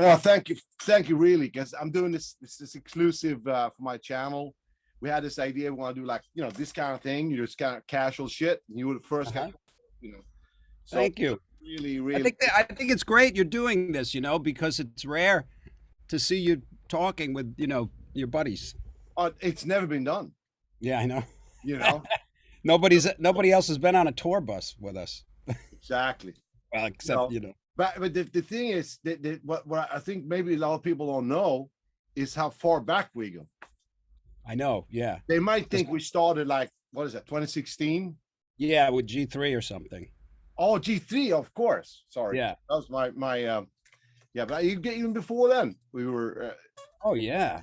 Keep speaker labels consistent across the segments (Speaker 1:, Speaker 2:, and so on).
Speaker 1: Well, thank you, really, because I'm doing this exclusive for my channel. We had this idea we want to do like this kind of thing, just kind of casual shit. You were the first guy, you know. So
Speaker 2: Thank you.
Speaker 1: really,
Speaker 2: I
Speaker 1: really,
Speaker 2: think I think it's great you're doing this, because it's rare to see you talking with, your buddies.
Speaker 1: it's never been done.
Speaker 2: Yeah, I know.
Speaker 1: You know
Speaker 2: Nobody else has been on a tour bus with us.
Speaker 1: exactly.
Speaker 2: Well,
Speaker 1: You
Speaker 2: except,
Speaker 1: know, but the thing is that what I think maybe a lot of people don't know is how far back we go.
Speaker 2: I know. Yeah.
Speaker 1: They might think we started like what is that, 2016?
Speaker 2: Yeah, with G3 or something.
Speaker 1: Oh, G3, of course. Sorry,
Speaker 2: Yeah.
Speaker 1: that was my yeah. But you get even before then, we were.
Speaker 2: Oh, yeah.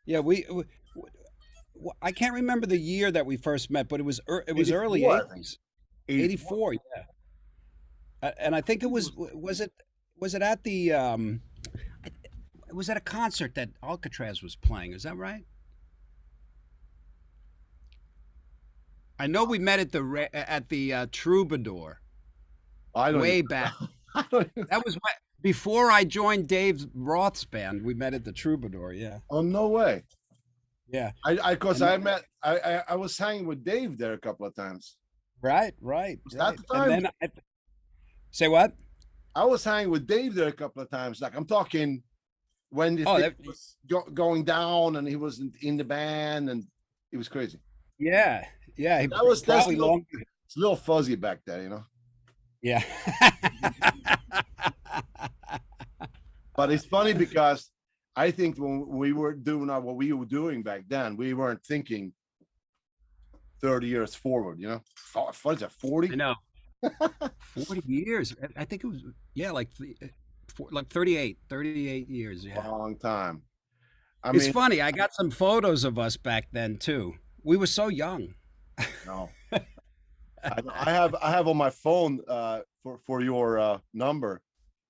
Speaker 2: Yeah, I can't remember the year that we first met, but it was early
Speaker 1: 84, I think.
Speaker 2: 80s.
Speaker 1: 84.
Speaker 2: 84, yeah. And I think it was it at the it was at a concert that Alcatraz was playing. Is that right? I know we met at the Troubadour
Speaker 1: I don't
Speaker 2: way
Speaker 1: even.
Speaker 2: back.
Speaker 1: I don't even,
Speaker 2: That was before I joined Dave Roth's band. We met at the Troubadour. Yeah,
Speaker 1: oh no way.
Speaker 2: yeah.
Speaker 1: Because
Speaker 2: And
Speaker 1: I met I was hanging with Dave there a couple of times.
Speaker 2: right,
Speaker 1: Was that
Speaker 2: right.
Speaker 1: the
Speaker 2: And
Speaker 1: time?
Speaker 2: then say what?
Speaker 1: I was hanging with Dave there a couple of times. Like I'm talking when the
Speaker 2: Oh,
Speaker 1: thing was going down and he was in the band and it was crazy.
Speaker 2: yeah, yeah. He
Speaker 1: That's
Speaker 2: probably long.
Speaker 1: it's a little fuzzy back there.
Speaker 2: Yeah.
Speaker 1: But it's funny because I think when we were doing what we were doing back then, we weren't thinking 30 years forward. What is that, 40?
Speaker 2: I know. 40 years. I think it was, yeah, like 38 years. Yeah.
Speaker 1: Long time. I
Speaker 2: It's
Speaker 1: mean,
Speaker 2: funny. I got some photos of us back then too. We were so young.
Speaker 1: no. I have on my phone for your number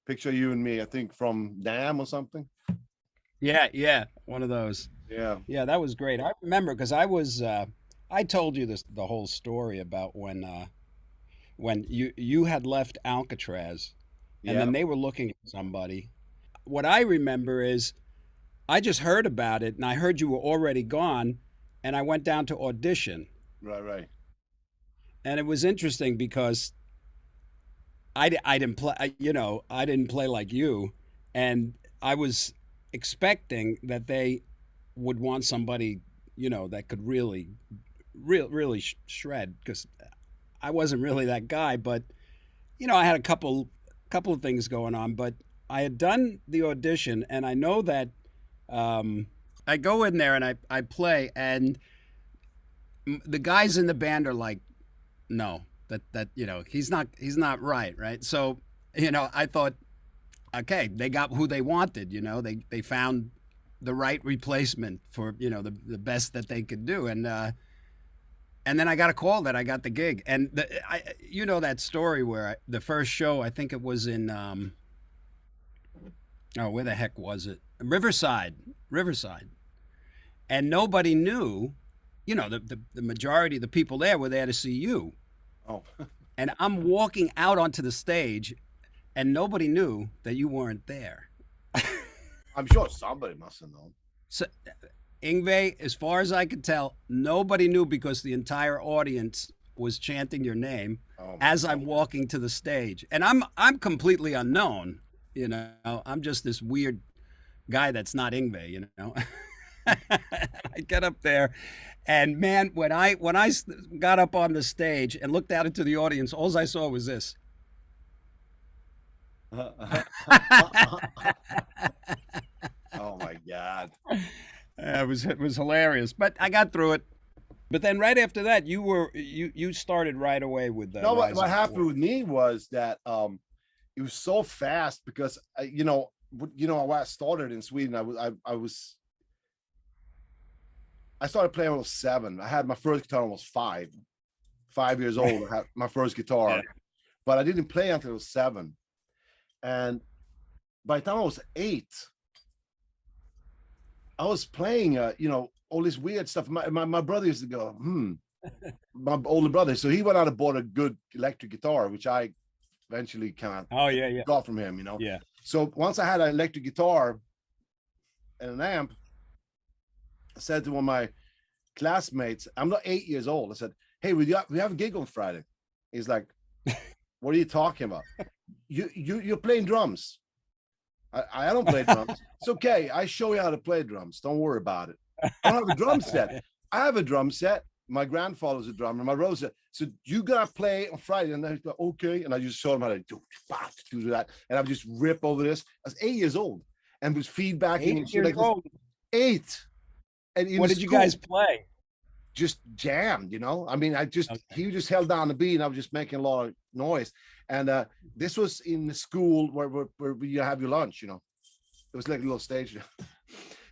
Speaker 1: picture of you and me, I think from Dam or something.
Speaker 2: Yeah, yeah. One of those.
Speaker 1: Yeah.
Speaker 2: Yeah, that was great. I remember because I told you the whole story about when you had left Alcatraz and
Speaker 1: Yeah.
Speaker 2: then they were looking for somebody. What I remember is I just heard about it and I heard you were already gone and I went down to audition.
Speaker 1: Right.
Speaker 2: And it was interesting because I didn't play, I didn't play like you. And I was expecting that they would want somebody, that could really shred because I wasn't really that guy. But, I had a couple of things going on. But I had done the audition and I know that I go in there and I play and the guys in the band are like, no, that he's not right. So I thought, okay, they got who they wanted. They found the right replacement for the best that they could do, and then I got a call that I got the gig, and that story where the first show, I think it was in oh, where the heck was it? Riverside, and nobody knew. The majority of the people there were there to see you.
Speaker 1: Oh,
Speaker 2: And I'm walking out onto the stage, and nobody knew that you weren't there.
Speaker 1: I'm sure somebody must have known.
Speaker 2: So, Yngwie, as far as I could tell, nobody knew because the entire audience was chanting your name
Speaker 1: Oh my
Speaker 2: as I'm walking to the stage, and I'm completely unknown. I'm just this weird guy that's not Yngwie. I get up there, and man, when I got up on the stage and looked out into the audience, all I saw was this.
Speaker 1: God. Oh my God.
Speaker 2: It was hilarious, but I got through it. But then right after that, you started right away with the
Speaker 1: No, what
Speaker 2: Rising
Speaker 1: happened
Speaker 2: Forward.
Speaker 1: with me was that it was so fast because when I started in Sweden, I started playing when I was 7. I had my first guitar when I was 5 years old. I had my first guitar,
Speaker 2: Yeah.
Speaker 1: but I didn't play until I was 7. And by the time I was 8, I was playing, all this weird stuff. My brother used to go, my older brother. So he went out and bought a good electric guitar, which I eventually kind of
Speaker 2: Oh yeah, yeah,
Speaker 1: got from him.
Speaker 2: yeah.
Speaker 1: So once I had an electric guitar and an amp, I said to one of my classmates, I'm not 8 years old. I said, hey, we have a gig on Friday. He's like, what are you talking about? You're playing drums. I don't play drums. It's okay. I show you how to play drums. Don't worry about it. I don't have a drum set. I have a drum set. My grandfather's a drummer. My brother said, so you gotta play on Friday. And I go, okay. And I just showed him how to do that. And I would just rip over this. I was 8 years old and was feedbacking and shit like this. 8. And
Speaker 2: what did you guys play?
Speaker 1: Just jammed, you know. I mean, he just held down the beat and I was just making a lot of noise. And this was in the school where you have your lunch, you know. It was like a little stage.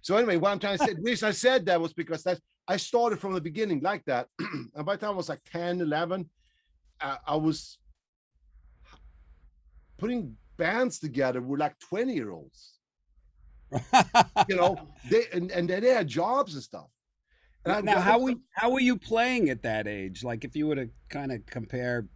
Speaker 1: So anyway, what I'm trying to say, the reason I said that was because I started from the beginning like that. And by the time I was like 10, 11, I was putting bands together with like 20-year-olds. You know, they had jobs and stuff. And
Speaker 2: now, how were you playing at that age? Like, if you were to kind of compare.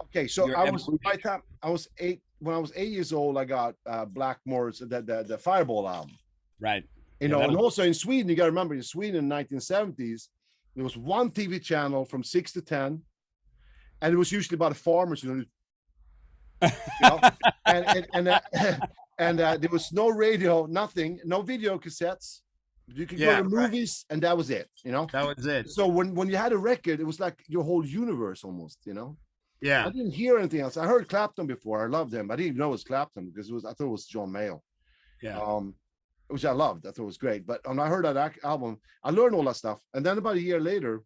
Speaker 1: Okay, so by the time I was 8, when I was 8 years old, I got Blackmore's the Fireball album.
Speaker 2: Right.
Speaker 1: You know, and also in Sweden, you got to remember, in Sweden in the 1970s, there was one TV channel from 6 to 10, and it was usually about farmers, you know, and there was no radio, nothing, no video cassettes. You could go to movies, and that was it, you know.
Speaker 2: That was it.
Speaker 1: So when you had a record, it was like your whole universe almost, you know.
Speaker 2: Yeah.
Speaker 1: I didn't hear anything else. I heard Clapton before. I loved him. I didn't even know it was Clapton because I thought it was John Mayall.
Speaker 2: Yeah.
Speaker 1: Which I loved. I thought it was great. But when I heard that album, I learned all that stuff. And then about a year later,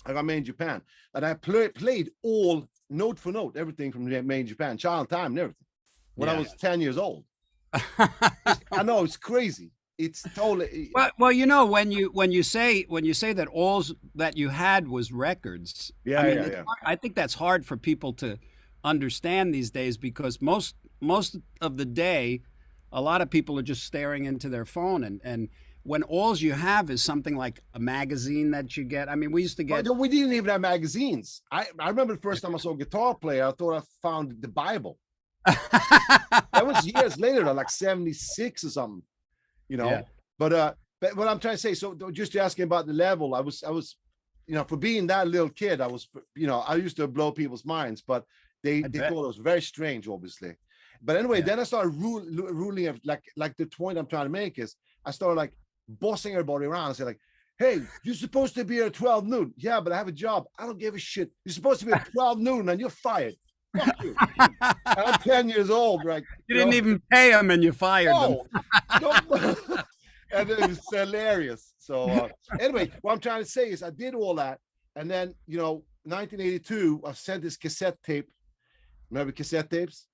Speaker 1: I got Made in Japan, and I played all note for note everything from Made in Japan, Child Time, and everything when I was 10 years old. I know, it's crazy. It's totally.
Speaker 2: Well, you know, when you say that all that you had was records. I think that's hard for people to understand these days because most of the day, a lot of people are just staring into their phone, and when all you have is something like a magazine that you get. I mean, we used to get.
Speaker 1: We didn't even have magazines. I remember the first time I saw a guitar player, I thought I found the Bible. That was years later, like 76 or something. You know, yeah. But what I'm trying to say, so just asking about the level, I was, you know, for being that little kid, I was, you know, I used to blow people's minds, but they thought it was very strange, obviously. But anyway, then I started ruling of like the point I'm trying to make is I started like bossing everybody around and say like, hey, you're supposed to be here at 12 noon. Yeah, but I have a job. I don't give a shit. You're supposed to be at 12 noon and you're fired. Fuck you. I'm 10 years old, right?
Speaker 2: You didn't even pay them and you fired them.
Speaker 1: And it was hilarious. So anyway, what I'm trying to say is I did all that. And then, you know, 1982, I sent this cassette tape. Remember cassette tapes?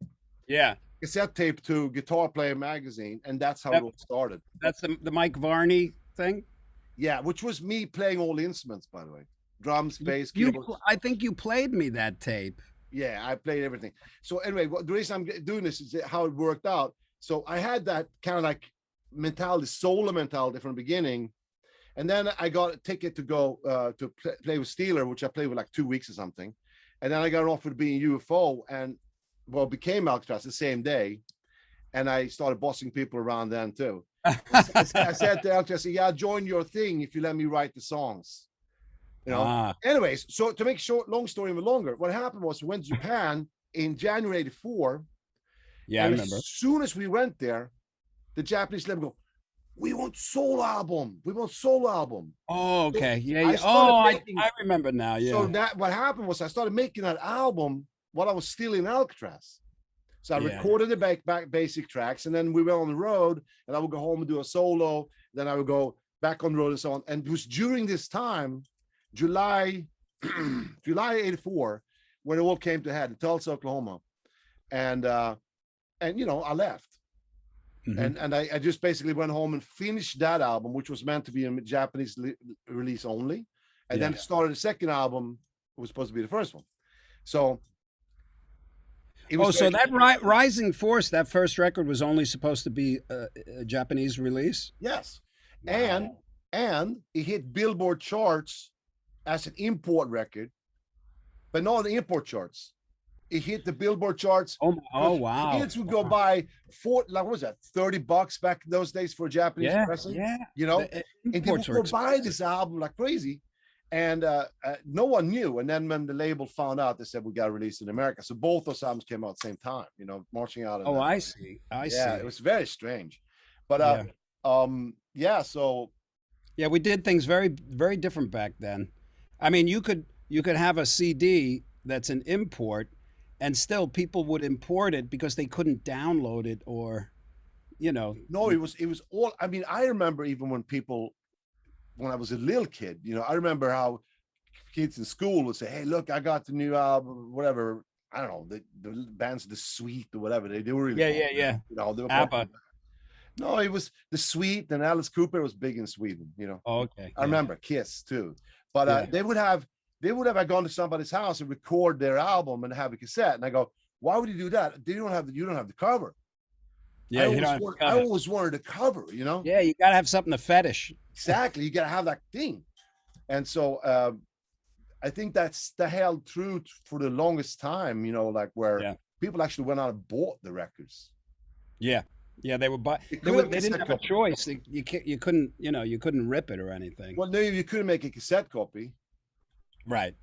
Speaker 2: Yeah.
Speaker 1: Cassette tape to Guitar Player magazine. And that's how it all started.
Speaker 2: That's the Mike Varney thing?
Speaker 1: Yeah, which was me playing all the instruments, by the way. Drums, bass, keyboards.
Speaker 2: I think you played me that tape.
Speaker 1: Yeah, I played everything. So anyway, the reason I'm doing this is how it worked out. So I had that kind of like mentality, solo mentality from the beginning. And then I got a ticket to go to play with Steeler, which I played with like 2 weeks or something. And then I got offered to be in UFO and, well, became Alcatraz the same day. And I started bossing people around then too. I said to Alcatraz, yeah, I'll join your thing if you let me write the songs. You know. Anyways, so to make long story even longer, what happened was we went to Japan in January '84.
Speaker 2: Yeah, I remember.
Speaker 1: As soon as we went there, the Japanese let me go, we want solo album. We want solo album.
Speaker 2: Oh, okay. Yeah. I remember now. Yeah.
Speaker 1: So what happened was I started making that album while I was still in Alcatraz. So I recorded the back basic tracks, and then we went on the road, and I would go home and do a solo. Then I would go back on the road and so on. And it was during this time, July '84, when it all came to head in Tulsa, Oklahoma, and you know, I left. Mm-hmm. And I just basically went home and finished that album, which was meant to be a Japanese release only, and then started the second album. It was supposed to be the first one. So
Speaker 2: so that Rising Force, that first record was only supposed to be a Japanese release?
Speaker 1: Yes. Wow. And it hit Billboard charts as an import record, but not the import charts. it hit the Billboard charts.
Speaker 2: Oh wow.
Speaker 1: Kids would go buy like what was that, $30 back in those days for a Japanese
Speaker 2: Yeah,
Speaker 1: pressing?
Speaker 2: yeah.
Speaker 1: You know,
Speaker 2: The
Speaker 1: and they
Speaker 2: imports
Speaker 1: would
Speaker 2: are
Speaker 1: go buy
Speaker 2: expensive.
Speaker 1: this album like crazy. And no one knew. And then when the label found out, they said we got to release it in America. So both those albums came out at the same time, you know, marching out.
Speaker 2: Oh, I see. I see.
Speaker 1: It was very strange. But
Speaker 2: Yeah.
Speaker 1: so
Speaker 2: Yeah, we did things very, very different back then. I mean, you could have a CD that's an import, and still people would import it because they couldn't download it, or, you know.
Speaker 1: no, it was all. I mean, I remember even when I was a little kid, you know, I remember how kids in school would say, "Hey, look, I got the new album, whatever." I don't know, the band's The Sweet or whatever. They were really
Speaker 2: Yeah.
Speaker 1: You know, they were
Speaker 2: ABBA.
Speaker 1: No, it was The Sweet, and Alice Cooper was big in Sweden, you know.
Speaker 2: Oh, okay.
Speaker 1: I remember Kiss too. But
Speaker 2: Yeah.
Speaker 1: they would have gone to somebody's house and record their album and have a cassette. And I go, why would you do that? You don't have the cover.
Speaker 2: Yeah, you don't have to
Speaker 1: I
Speaker 2: cover.
Speaker 1: always wanted a cover, you know?
Speaker 2: Yeah, you gotta have something to fetish.
Speaker 1: Exactly. You gotta have that thing. And so I think that's the held true for the longest time, you know, like where people actually went out and bought the records.
Speaker 2: Yeah. Yeah, they would buy. They didn't have a choice. You couldn't, you know, you couldn't rip it or anything.
Speaker 1: Well, no, you couldn't make a cassette copy.
Speaker 2: Right.